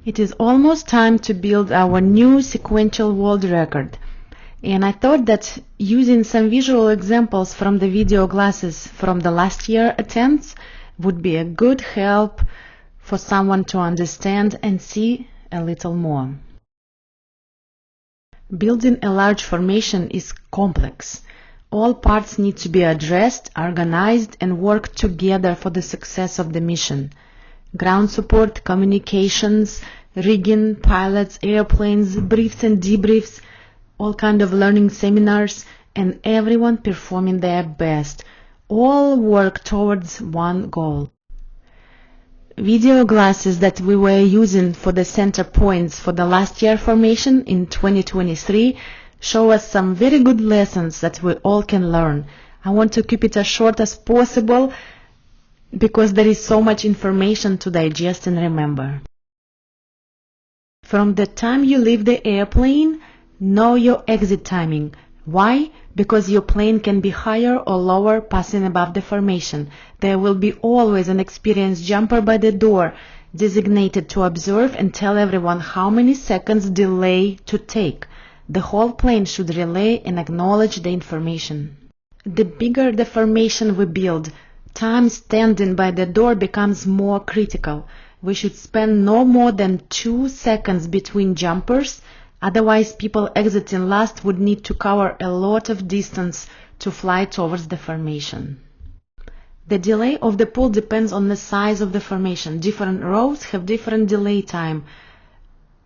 It is almost time to build our new sequential world record. And I thought that using some visual examples from the video classes from the last year attempts would be a good help for someone to understand and see a little more. Building a large formation is complex. All parts need to be addressed, organized, and work together for the success of the mission. Ground support, communications, rigging, pilots, airplanes, briefs and debriefs, all kind of learning seminars, and everyone performing their best. All work towards one goal. Video classes that we were using for the center points for the last year formation in 2023 show us some very good lessons that we all can learn. I want to keep it as short as possible because there is so much information to digest and remember. From the time you leave the airplane, know your exit timing. Why? Because your plane can be higher or lower passing above the formation. There will be always an experienced jumper by the door designated to observe and tell everyone how many seconds delay to take. The whole plane should relay and acknowledge the information. The bigger the formation we build, time standing by the door becomes more critical. We should spend no more than 2 seconds between jumpers, otherwise people exiting last would need to cover a lot of distance to fly towards the formation. The delay of the pool depends on the size of the formation. Different rows have different delay time.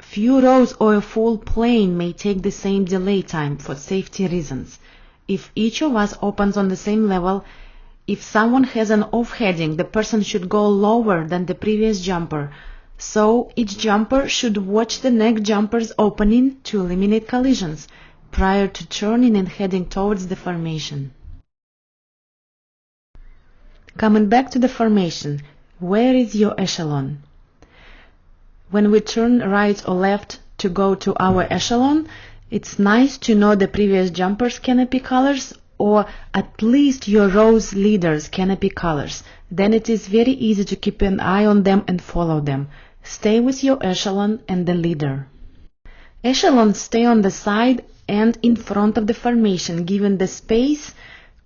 Few rows or a full plane may take the same delay time for safety reasons. If each of us opens on the same level, if someone has an off heading, the person should go lower than the previous jumper. So each jumper should watch the next jumper's opening to eliminate collisions prior to turning and heading towards the formation. Coming back to the formation, where is your echelon? When we turn right or left to go to our echelon, it's nice to know the previous jumper's canopy colors or at least your row's leader's canopy colors. Then it is very easy to keep an eye on them and follow them. Stay with your echelon and the leader. Echelons stay on the side and in front of the formation, giving the space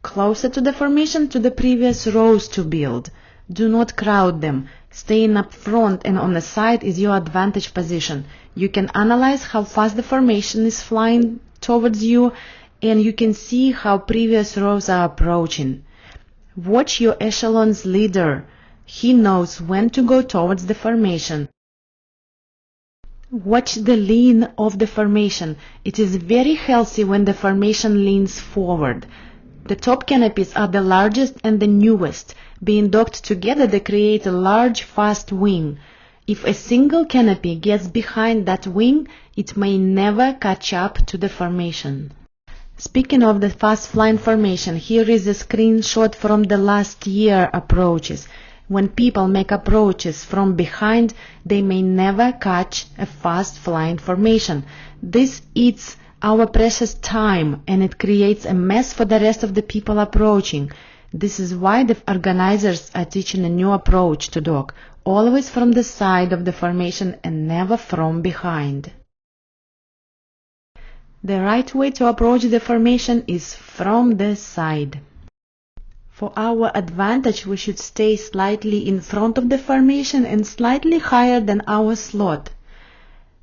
closer to the formation to the previous rows to build. Do not crowd them. Staying up front and on the side is your advantage position. You can analyze how fast the formation is flying towards you, and you can see how previous rows are approaching. Watch your echelon's leader. He knows when to go towards the formation. Watch the lean of the formation. It is very healthy when the formation leans forward. The top canopies are the largest and the newest. Being docked together, they create a large, fast wing. If a single canopy gets behind that wing, it may never catch up to the formation. Speaking of the fast-flying formation, here is a screenshot from the last year approaches. When people make approaches from behind, they may never catch a fast-flying formation. This eats our precious time and it creates a mess for the rest of the people approaching. This is why the organizers are teaching a new approach to dock, always from the side of the formation and never from behind. The right way to approach the formation is from the side. For our advantage, we should stay slightly in front of the formation and slightly higher than our slot.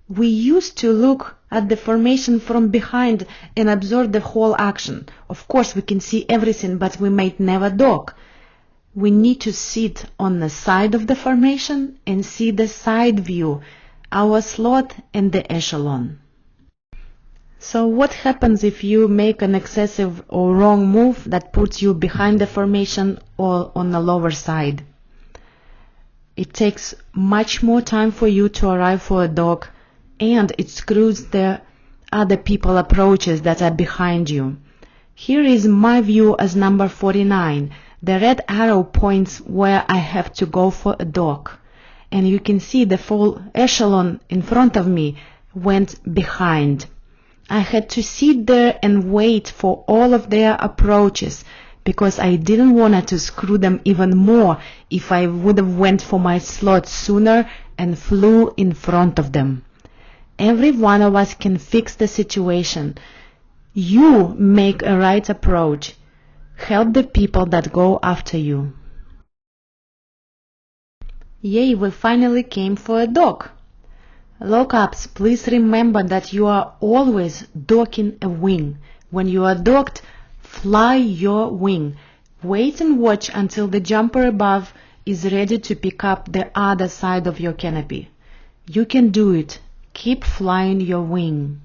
We used to look at the formation from behind and observe the whole action. Of course, we can see everything, but we might never dock. We need to sit on the side of the formation and see the side view, our slot and the echelon. So what happens if you make an excessive or wrong move that puts you behind the formation or on the lower side? It takes much more time for you to arrive for a dock, and it screws the other people approaches that are behind you. Here is my view as number 49. The red arrow points where I have to go for a dock, and you can see the full echelon in front of me went behind. I had to sit there and wait for all of their approaches. because I didn't want to screw them even more if I would have went for my slot sooner and flew in front of them. Every one of us can fix the situation. You make a right approach. Help the people that go after you. Yay, we finally came for a dock. Lockups, please remember that you are always docking a wing. When you are docked, fly your wing. Wait and watch until the jumper above is ready to pick up the other side of your canopy. You can do it. Keep flying your wing.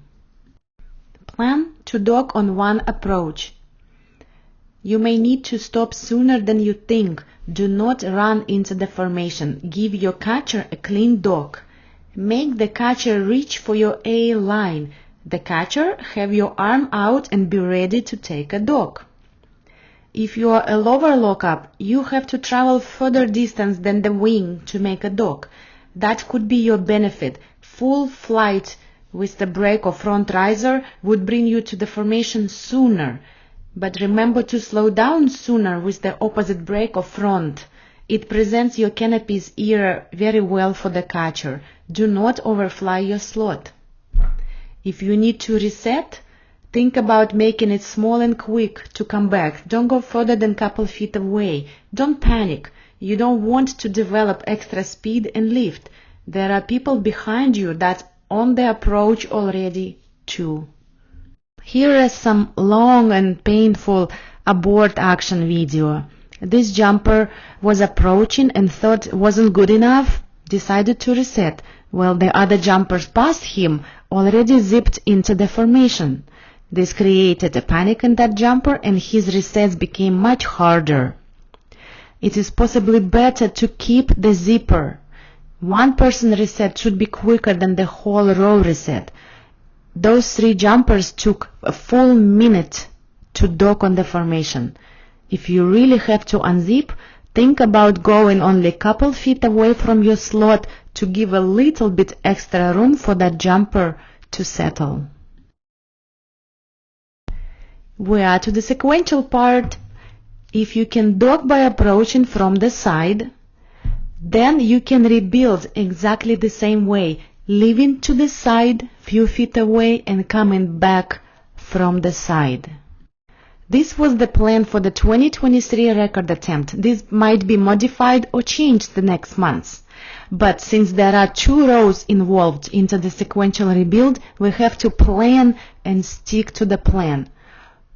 Plan to dock on one approach. You may need to stop sooner than you think. Do not run into the formation. Give your catcher a clean dock. Make the catcher reach for your A line. The catcher, have your arm out and be ready to take a dock. If you are a lower lockup, you have to travel further distance than the wing to make a dock. That could be your benefit. Full flight with the brake or front riser would bring you to the formation sooner. But remember to slow down sooner with the opposite brake or front. It presents your canopy's ear very well for the catcher. Do not overfly your slot. If you need to reset, think about making it small and quick to come back. Don't go further than a couple feet away. Don't panic. You don't want to develop extra speed and lift. There are people behind you that on the approach already too. Here is some long and painful abort action video. This jumper was approaching and thought it wasn't good enough, decided to reset, while the other jumpers past him already zipped into the formation. This created a panic in that jumper and his resets became much harder. It is possibly better to keep the zipper. One person reset should be quicker than the whole row reset. Those 3 jumpers took a full minute to dock on the formation. If you really have to unzip, think about going only a couple feet away from your slot to give a little bit extra room for that jumper to settle. We are to the sequential part. If you can dock by approaching from the side, then you can rebuild exactly the same way, leaving to the side few feet away and coming back from the side. This was the plan for the 2023 record attempt. This might be modified or changed the next months. But since there are 2 rows involved into the sequential rebuild, we have to plan and stick to the plan.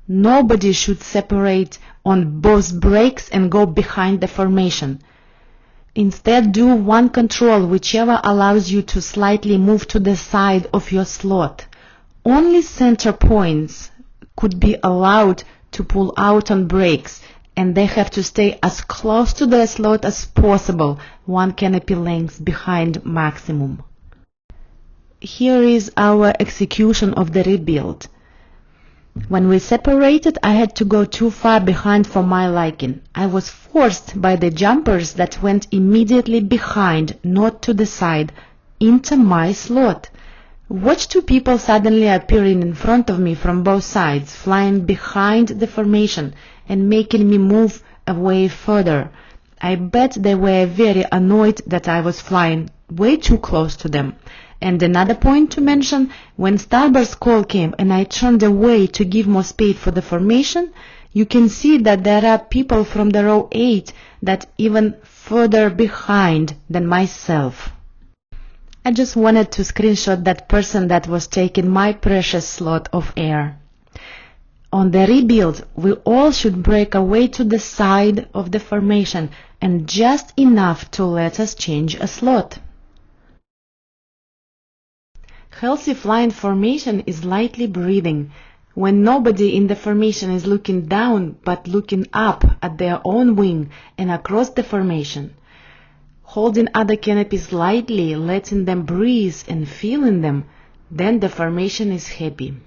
Nobody should separate on both breaks and go behind the formation. Instead, do one control, whichever allows you to slightly move to the side of your slot. Only center points could be allowed to pull out on breaks, and they have to stay as close to the slot as possible, 1 canopy length behind maximum. Here is our execution of the rebuild. When we separated, I had to go too far behind for my liking. I was forced by the jumpers that went immediately behind, not to the side, into my slot. Watch 2 people suddenly appearing in front of me from both sides, flying behind the formation and making me move away further. I bet they were very annoyed that I was flying way too close to them. And another point to mention, when Starburst call came and I turned away to give more space for the formation, you can see that there are people from the row 8 that even further behind than myself. I just wanted to screenshot that person that was taking my precious slot of air. On the rebuild, we all should break away to the side of the formation and just enough to let us change a slot. Healthy flying formation is lightly breathing. When nobody in the formation is looking down but looking up at their own wing and across the formation. Holding other canopies lightly, letting them breathe and feeling them, then the formation is happy.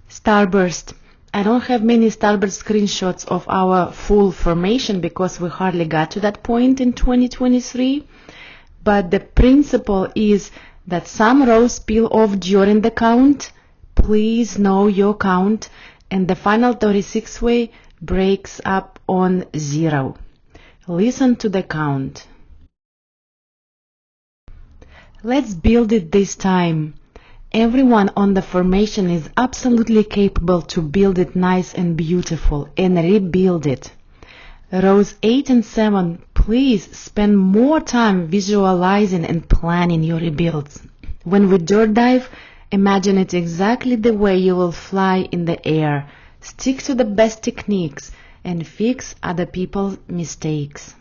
Starburst. I don't have many Starburst screenshots of our full formation because we hardly got to that point in 2023. But the principle is that some rows peel off during the count. Please know your count and the final 36 way breaks up on 0. Listen to the count. Let's build it this time. Everyone on the formation is absolutely capable to build it nice and beautiful and rebuild it. Rows 8 and 7, please spend more time visualizing and planning your rebuilds. When we dirt dive, imagine it exactly the way you will fly in the air. Stick to the best techniques and fix other people's mistakes.